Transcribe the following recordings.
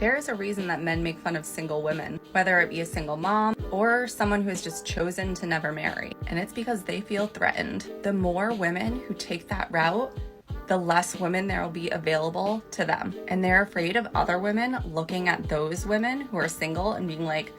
There is a reason that men make fun of single women, whether it be a single mom or someone who has just chosen to never marry. And it's because they feel threatened. The more women who take that route, the less women there will be available to them. And they're afraid of other women looking at those women who are single and being like,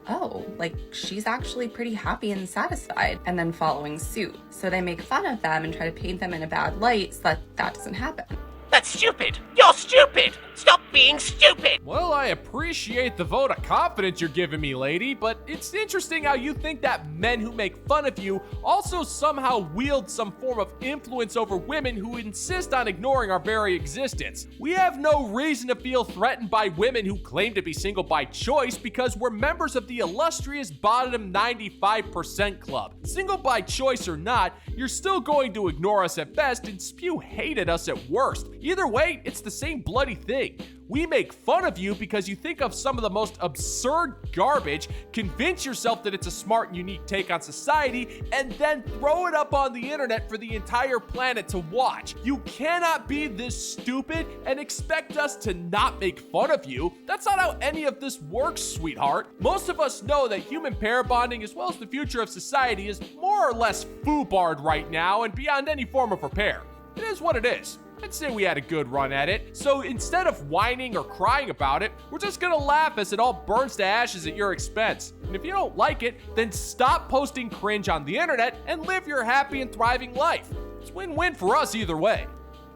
oh, like she's actually pretty happy and satisfied, and then following suit. So they make fun of them and try to paint them in a bad light so that doesn't happen. That's stupid! You're stupid! Stop being stupid! Well, I appreciate the vote of confidence you're giving me, lady, but it's interesting how you think that men who make fun of you also somehow wield some form of influence over women who insist on ignoring our very existence. We have no reason to feel threatened by women who claim to be single by choice because we're members of the illustrious bottom 95% club. Single by choice or not, you're still going to ignore us at best and spew hate at us at worst. Either way, it's the same bloody thing. We make fun of you because you think of some of the most absurd garbage, convince yourself that it's a smart and unique take on society, and then throw it up on the internet for the entire planet to watch. You cannot be this stupid and expect us to not make fun of you. That's not how any of this works, sweetheart. Most of us know that human pair bonding, as well as the future of society, is more or less foobarred right now and beyond any form of repair. It is what it is. I'd say we had a good run at it. So instead of whining or crying about it, we're just gonna laugh as it all burns to ashes at your expense. And if you don't like it, then stop posting cringe on the internet and live your happy and thriving life. It's win-win for us either way.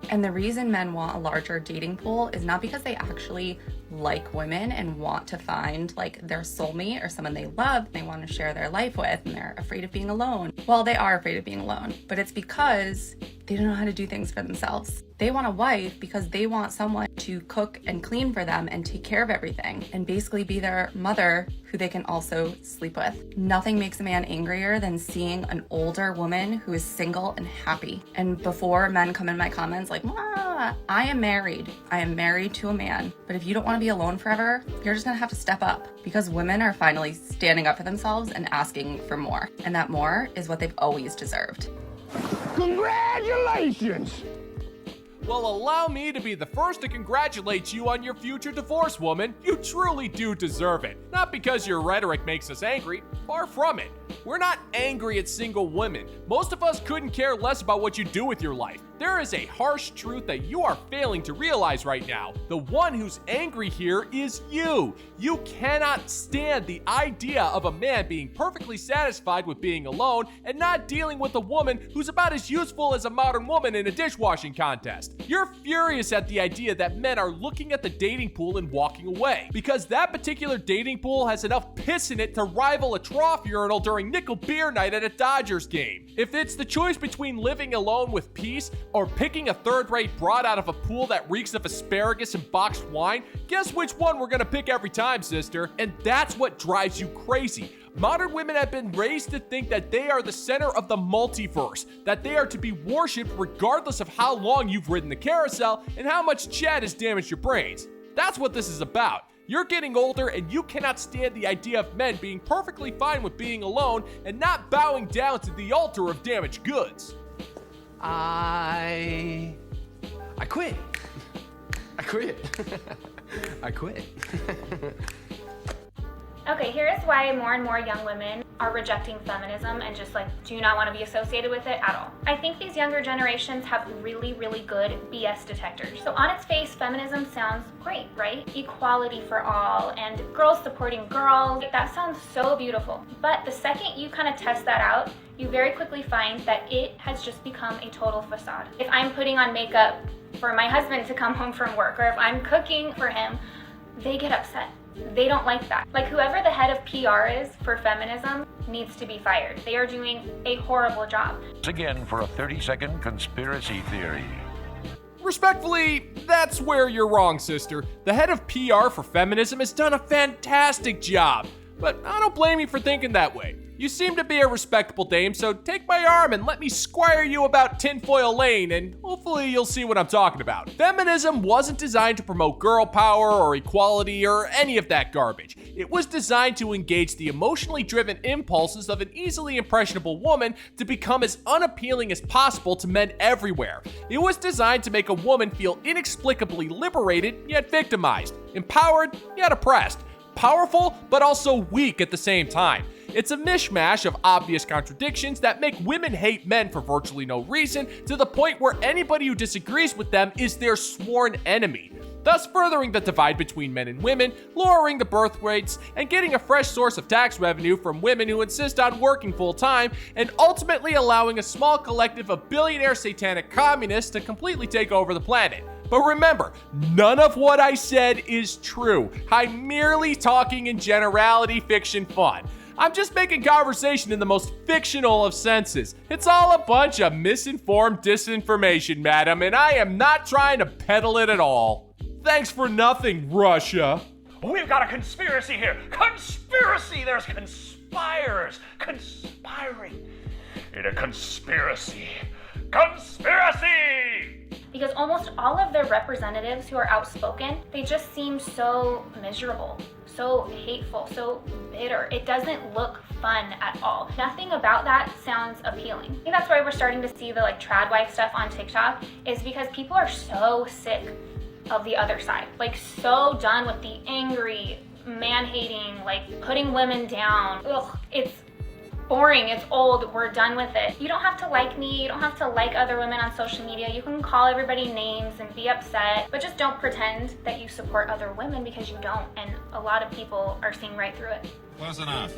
And the reason men want a larger dating pool is not because they actually like women and want to find like their soulmate or someone they love and they want to share their life with and they're afraid of being alone. Well, they are afraid of being alone, but it's because they don't know how to do things for themselves. They want a wife because they want someone to cook and clean for them and take care of everything and basically be their mother who they can also sleep with. Nothing makes a man angrier than seeing an older woman who is single and happy. And before men come in my comments like, I am married. I am married to a man. But if you don't want to be alone forever, you're just gonna have to step up because women are finally standing up for themselves and asking for more. And that more is what they've always deserved. Congratulations! Well, allow me to be the first to congratulate you on your future divorce, woman. You truly do deserve it. Not because your rhetoric makes us angry, far from it. We're not angry at single women. Most of us couldn't care less about what you do with your life. There is a harsh truth that you are failing to realize right now. The one who's angry here is you. You cannot stand the idea of a man being perfectly satisfied with being alone and not dealing with a woman who's about as useful as a modern woman in a dishwashing contest. You're furious at the idea that men are looking at the dating pool and walking away because that particular dating pool has enough piss in it to rival a trough urinal during nickel beer night at a Dodgers game. If it's the choice between living alone with peace or picking a third-rate broad out of a pool that reeks of asparagus and boxed wine, guess which one we're gonna pick every time, sister? And that's what drives you crazy. Modern women have been raised to think that they are the center of the multiverse, that they are to be worshipped regardless of how long you've ridden the carousel and how much Chad has damaged your brains. That's what this is about. You're getting older and you cannot stand the idea of men being perfectly fine with being alone and not bowing down to the altar of damaged goods. I quit. I quit. I quit. Okay, here's why more and more young women are rejecting feminism and just like do not want to be associated with it at all. I think these younger generations have really, really good BS detectors. So on its face, feminism sounds great, right? Equality for all and girls supporting girls. That sounds so beautiful. But the second you kind of test that out, you very quickly find that it has just become a total facade. If I'm putting on makeup for my husband to come home from work, or if I'm cooking for him, they get upset. They don't like that. Like whoever the head of PR is for feminism needs to be fired. They are doing a horrible job. Again for a 30-second conspiracy theory. Respectfully, that's where you're wrong, sister. The head of PR for feminism has done a fantastic job. But I don't blame you for thinking that way. You seem to be a respectable dame, so take my arm and let me squire you about Tinfoil Lane, and hopefully you'll see what I'm talking about. Feminism wasn't designed to promote girl power or equality or any of that garbage. It was designed to engage the emotionally driven impulses of an easily impressionable woman to become as unappealing as possible to men everywhere. It was designed to make a woman feel inexplicably liberated yet victimized, empowered yet oppressed, powerful but also weak at the same time. It's a mishmash of obvious contradictions that make women hate men for virtually no reason, to the point where anybody who disagrees with them is their sworn enemy, thus furthering the divide between men and women, lowering the birth rates, and getting a fresh source of tax revenue from women who insist on working full-time, and ultimately allowing a small collective of billionaire satanic communists to completely take over the planet. But remember, none of what I said is true. I'm merely talking in generality fiction fun. I'm just making conversation in the most fictional of senses. It's all a bunch of misinformed disinformation, madam, and I am not trying to peddle it at all. Thanks for nothing, Russia. We've got a conspiracy here. Conspiracy! There's conspirers conspiring in a conspiracy. Conspiracy! Because almost all of their representatives who are outspoken, they just seem so miserable, so hateful, so bitter. It doesn't look fun at all. Nothing about that sounds appealing. I think that's why we're starting to see the tradwife stuff on TikTok, is because people are so sick of the other side. So done with the angry, man-hating, putting women down. Ugh, it's boring, it's old, we're done with it. You don't have to like me, you don't have to like other women on social media. You can call everybody names and be upset, but just don't pretend that you support other women, because you don't, and a lot of people are seeing right through it. Close enough.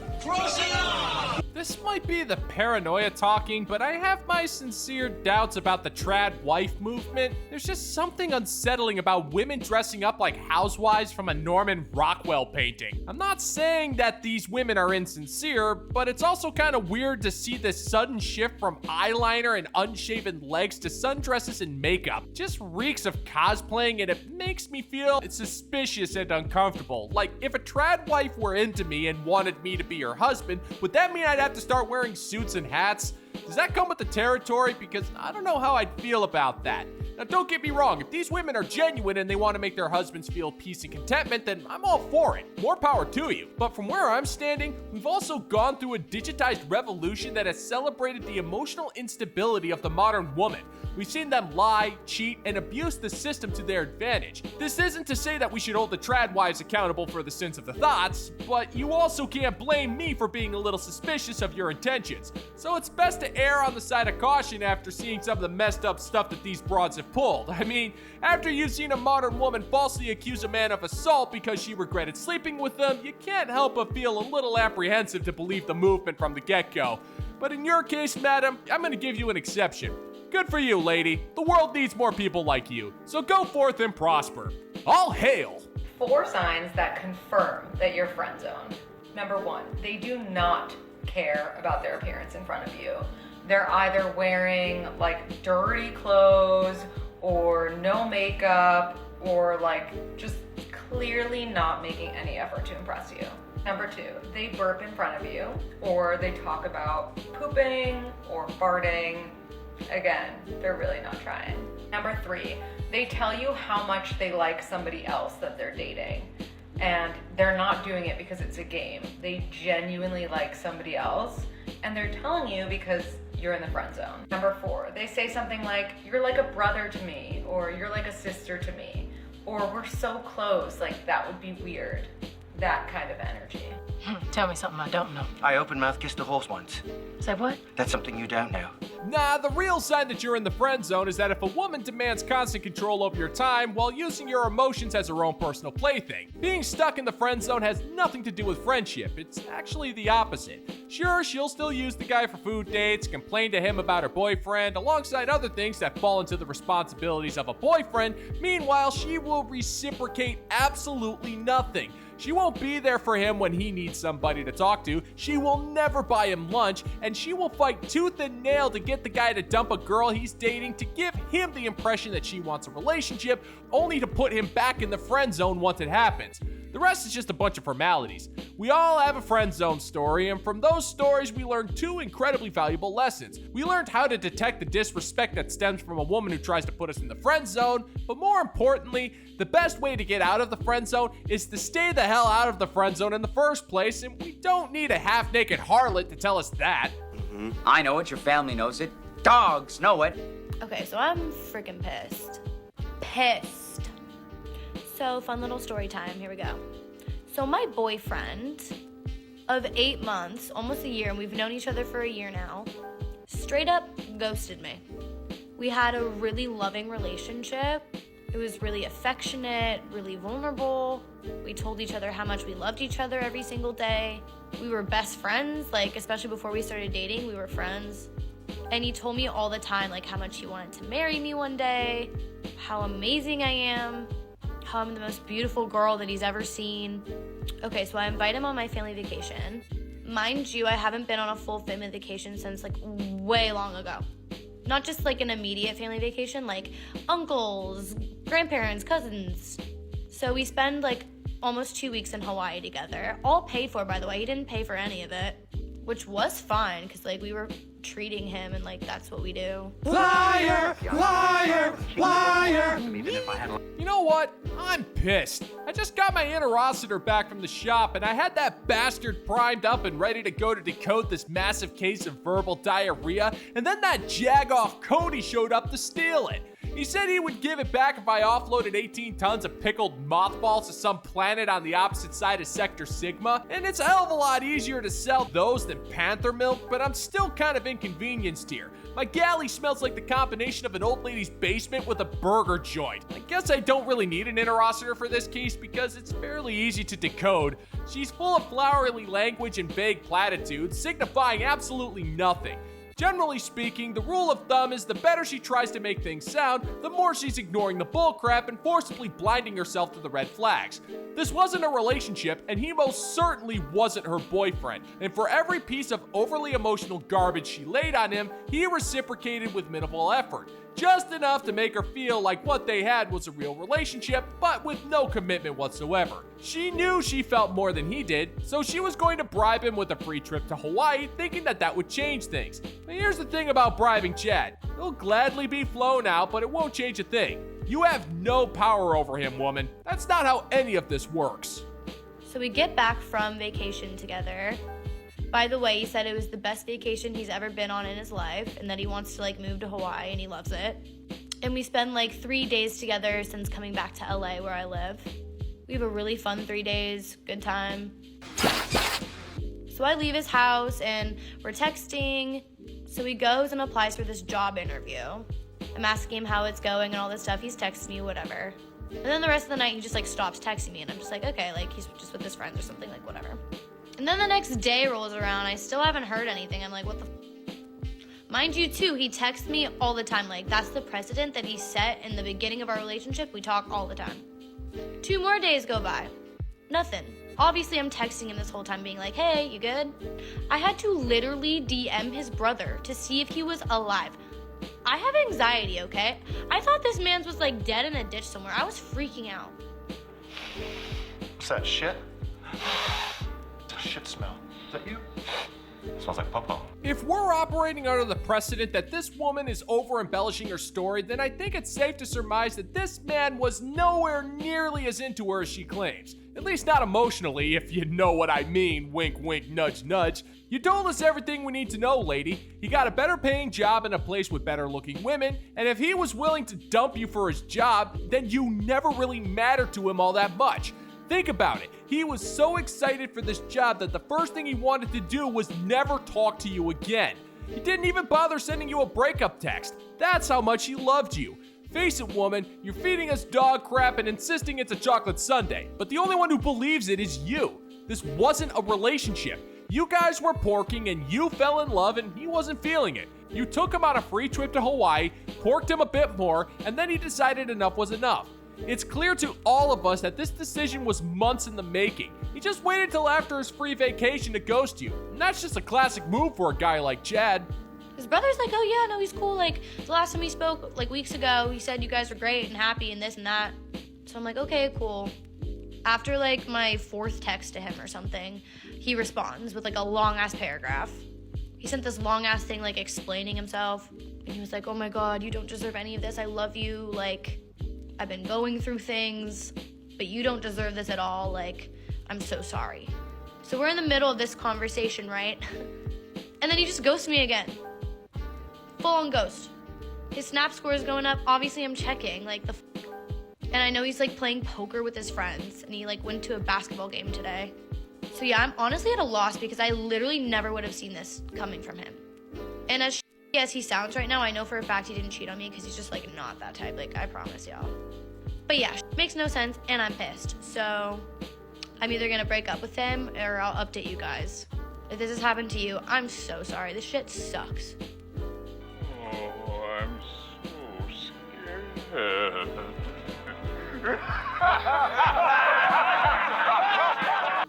This might be the paranoia talking, but I have my sincere doubts about the trad wife movement. There's just something unsettling about women dressing up like housewives from a Norman Rockwell painting. I'm not saying that these women are insincere, but it's also kind of weird to see this sudden shift from eyeliner and unshaven legs to sundresses and makeup. Just reeks of cosplaying, and it makes me feel suspicious and uncomfortable. If a trad wife were into me and wanted me to be her husband, would that mean I'd have to start wearing suits and hats? Does that come with the territory? Because I don't know how I'd feel about that. Now, don't get me wrong, if these women are genuine and they want to make their husbands feel peace and contentment, then I'm all for it. More power to you. But from where I'm standing, we've also gone through a digitized revolution that has celebrated the emotional instability of the modern woman. We've seen them lie, cheat, and abuse the system to their advantage. This isn't to say that we should hold the trad wives accountable for the sins of the thoughts, but you also can't blame me for being a little suspicious of your intentions. So it's best to err on the side of caution after seeing some of the messed up stuff that these broads have pulled. I mean, after you've seen a modern woman falsely accuse a man of assault because she regretted sleeping with them, you can't help but feel a little apprehensive to believe the movement from the get-go. But in your case, madam, I'm gonna give you an exception. Good for you, lady. The world needs more people like you. So go forth and prosper. All hail! 4 signs that confirm that you're friend-zoned. Number 1, they do not care about their appearance in front of you. They're either wearing dirty clothes or no makeup, or just clearly not making any effort to impress you. Number 2, they burp in front of you, or they talk about pooping or farting. Again, they're really not trying. Number 3, they tell you how much they like somebody else that they're dating. And they're not doing it because it's a game. They genuinely like somebody else, and they're telling you because you're in the friend zone. Number 4, they say something like, you're like a brother to me, or you're like a sister to me, or we're so close, that would be weird. That kind of energy. Tell me something I don't know. I open mouth kissed a horse once. Say what? That's something you don't know. Nah, the real sign that you're in the friend zone is that if a woman demands constant control over your time while using your emotions as her own personal plaything. Being stuck in the friend zone has nothing to do with friendship. It's actually the opposite. Sure, she'll still use the guy for food dates, complain to him about her boyfriend, alongside other things that fall into the responsibilities of a boyfriend. Meanwhile, she will reciprocate absolutely nothing. She won't be there for him when he needs somebody to talk to. She will never buy him lunch, and she will fight tooth and nail to get the guy to dump a girl he's dating to give him the impression that she wants a relationship, only to put him back in the friend zone once it happens. The rest is just a bunch of formalities. We all have a friend zone story, and from those stories we learned two incredibly valuable lessons. We learned how to detect the disrespect that stems from a woman who tries to put us in the friend zone, but more importantly, the best way to get out of the friend zone is to stay the hell out of the friend zone in the first place, and we don't need a half-naked harlot to tell us that. I know it, your family knows it. Dogs know it. Okay, so I'm freaking pissed. Pissed. So, fun little story time. Here we go. So, my boyfriend of 8 months, almost a year, and we've known each other for a year now, straight up ghosted me. We had a really loving relationship. It was really affectionate, really vulnerable. We told each other how much we loved each other every single day. We were best friends, like, especially before we started dating, we were friends. And he told me all the time, like, how much he wanted to marry me one day, how amazing I am, how I'm the most beautiful girl that he's ever seen. Okay, so I invite him on my family vacation. Mind you, I haven't been on a full family vacation since, like, way long ago. Not just, like, an immediate family vacation, like, uncles, grandparents, cousins. So we spend, like, almost 2 weeks in Hawaii together. All paid for, by the way. He didn't pay for any of it, which was fine, because, like, we were treating him, and, like, that's what we do. Liar! Liar! Liar! You know what? I'm pissed. I just got my interocitor back from the shop, and I had that bastard primed up and ready to go to decode this massive case of verbal diarrhea, and then that jag-off Cody showed up to steal it. He said he would give it back if I offloaded 18 tons of pickled mothballs to some planet on the opposite side of Sector Sigma, and it's a hell of a lot easier to sell those than panther milk, but I'm still kind of inconvenienced here. My galley smells like the combination of an old lady's basement with a burger joint. I guess I don't really need an interocitor for this case because it's fairly easy to decode. She's full of flowery language and vague platitudes, signifying absolutely nothing. Generally speaking, the rule of thumb is the better she tries to make things sound, the more she's ignoring the bullcrap and forcibly blinding herself to the red flags. This wasn't a relationship, and he most certainly wasn't her boyfriend, and for every piece of overly emotional garbage she laid on him, he reciprocated with minimal effort. Just enough to make her feel like what they had was a real relationship, but with no commitment whatsoever. She knew she felt more than he did, so she was going to bribe him with a free trip to Hawaii, thinking that would change things. But here's the thing about bribing Chad. He'll gladly be flown out, but it won't change a thing. You have no power over him, woman. That's not how any of this works. So we get back from vacation together. By the way, he said it was the best vacation he's ever been on in his life, and that he wants to, like, move to Hawaii, and he loves it. And we spend, like, 3 days together since coming back to LA, where I live. We have a really fun 3 days, good time. So I leave his house, and we're texting. So he goes and applies for this job interview. I'm asking him how it's going and all this stuff. He's texting me, whatever. And then the rest of the night, he just, like, stops texting me, and I'm just like, okay, like, he's just with his friends or something, like, whatever. And then the next day rolls around, I still haven't heard anything. I'm like, what the Mind you, too, he texts me all the time. Like, that's the precedent that he set in the beginning of our relationship. We talk all the time. 2 more days go by. Nothing. Obviously, I'm texting him this whole time being like, hey, you good? I had to literally DM his brother to see if he was alive. I have anxiety, okay? I thought this man's was, like, dead in a ditch somewhere. I was freaking out. What's that, shit? It's a shit smell. Is that you? Smells like pop-pop. If we're operating under the precedent that this woman is over-embellishing her story, then I think it's safe to surmise that this man was nowhere nearly as into her as she claims. At least not emotionally, if you know what I mean. Wink, wink, nudge, nudge. You told us everything we need to know, lady. He got a better paying job in a place with better looking women, and if he was willing to dump you for his job, then you never really mattered to him all that much. Think about it. He was so excited for this job that the first thing he wanted to do was never talk to you again. He didn't even bother sending you a breakup text. That's how much he loved you. Face it, woman, you're feeding us dog crap and insisting it's a chocolate sundae, but the only one who believes it is you. This wasn't a relationship. You guys were porking and you fell in love and he wasn't feeling it. You took him on a free trip to Hawaii, porked him a bit more, and then he decided enough was enough. It's clear to all of us that this decision was months in the making. He just waited till after his free vacation to ghost you. And that's just a classic move for a guy like Chad. His brother's like, oh yeah, no, he's cool. Like, the last time we spoke, like, weeks ago, he said you guys were great and happy and this and that. So I'm like, okay, cool. After like my 4th text to him or something, he responds with like a long ass paragraph. He sent this long ass thing like explaining himself. And he was like, oh my God, you don't deserve any of this. I love you. Like, I've been going through things, but you don't deserve this at all. Like, I'm so sorry. So we're in the middle of this conversation, right? And then he just ghosts me again. Full on ghost. His snap score is going up. Obviously, I'm checking, like, and I know he's, like, playing poker with his friends, and he, like, went to a basketball game today. So, yeah, I'm honestly at a loss because I literally never would have seen this coming from him. And as shitty as he sounds right now, I know for a fact he didn't cheat on me because he's just, like, not that type. Like, I promise y'all. But, yeah, makes no sense, and I'm pissed. So, I'm either gonna break up with him or I'll update you guys. If this has happened to you, I'm so sorry. This shit sucks. Oh, I'm so scared.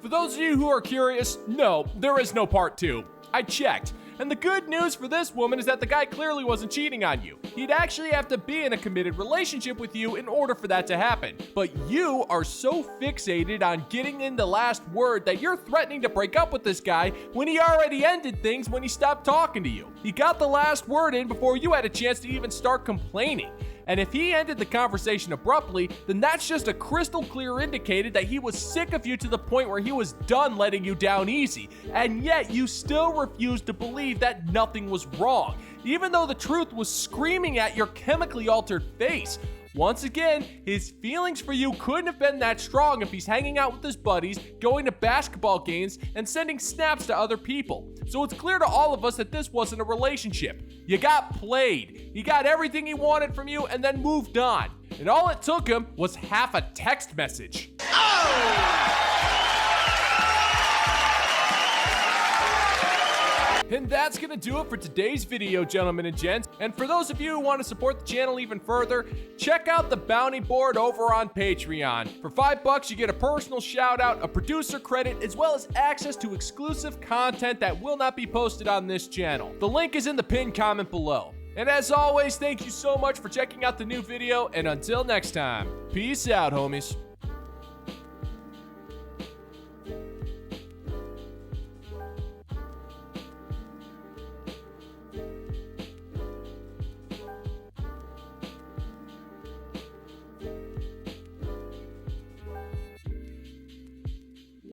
For those of you who are curious, no, there is no part 2. I checked. And the good news for this woman is that the guy clearly wasn't cheating on you. He'd actually have to be in a committed relationship with you in order for that to happen. But you are so fixated on getting in the last word that you're threatening to break up with this guy when he already ended things when he stopped talking to you. He got the last word in before you had a chance to even start complaining. And if he ended the conversation abruptly, then that's just a crystal clear indicator that he was sick of you to the point where he was done letting you down easy. And yet you still refused to believe that nothing was wrong, even though the truth was screaming at your chemically altered face. Once again, his feelings for you couldn't have been that strong if he's hanging out with his buddies, going to basketball games, and sending snaps to other people. So it's clear to all of us that this wasn't a relationship. You got played. He got everything he wanted from you and then moved on. And all it took him was half a text message. And that's gonna do it for today's video, gentlemen and gents. And for those of you who want to support the channel even further, check out the bounty board over on Patreon. For $5, you get a personal shout out, a producer credit, as well as access to exclusive content that will not be posted on this channel. The link is in the pinned comment below. And as always, thank you so much for checking out the new video, and until next time, peace out, homies.